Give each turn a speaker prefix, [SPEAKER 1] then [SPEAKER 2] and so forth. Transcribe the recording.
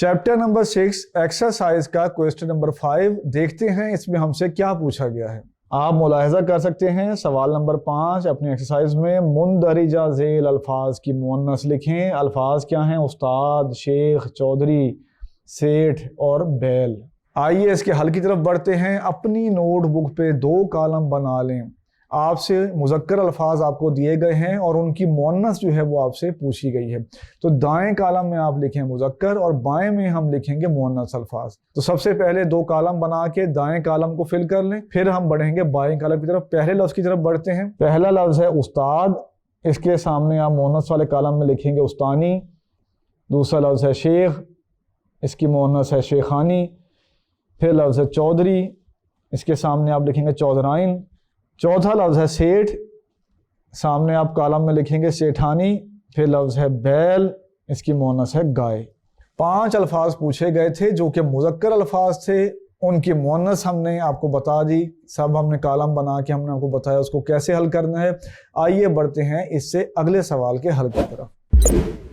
[SPEAKER 1] Chapter number 6 exercise का question number 5 देखते हैं इसमें हमसे क्या पूछा गया है। आप मुलाहिजा कर सकते हैं सवाल नंबर 5 अपनी एक्सरसाइज में मुंदरिजा झेल अल्फाज की मुअन्नस लिखें। अल्फाज क्या हैं? उस्ताद, शेख, चौधरी, सेठ और बैल। आइए इसके हल की तरफ बढ़ते हैं। अपनी नोटबुक पे 2 कॉलम बना लें। आपसे मुज़क्कर अल्फाज आपको दिए गए हैं और उनकी मुअन्नस जो है वो आपसे पूछी गई है। तो दाएं कॉलम में आप लिखें मुज़क्कर और बाएं में हम लिखेंगे मुअन्नस अल्फाज। तो सबसे पहले 2 कॉलम बना के दाएं कॉलम को फिल कर लें, फिर हम बढ़ेंगे बाएं कॉलम की तरफ। पहले लफ्ज़ की तरफ बढ़ते हैं। पहला लफ्ज़ है उस्ताद, इसके सामने आप मुअन्नस वाले कॉलम में लिखेंगे उस्तानी। दूसरा लफ्ज़ है शेख, इसकी मुअन्नस है शेखानी। फिर लफ्ज़ है चौधरी, इसके सामने आप लिखेंगे चौधराइन। चौथा लफ्ज़ है सेठ, सामने आप कॉलम में लिखेंगे सेठानी। फिर लफ्ज़ है बैल, इसकी मुअन्नस है गाय। 5 अल्फाज पूछे गए थे जो कि मुज़क्कर अल्फाज थे, उनकी मुअन्नस हमने आपको बता दी। सब हमने कॉलम बना के हमने आपको बताया उसको कैसे हल करना है। आइए बढ़ते हैं इससे अगले सवाल के हल की तरफ।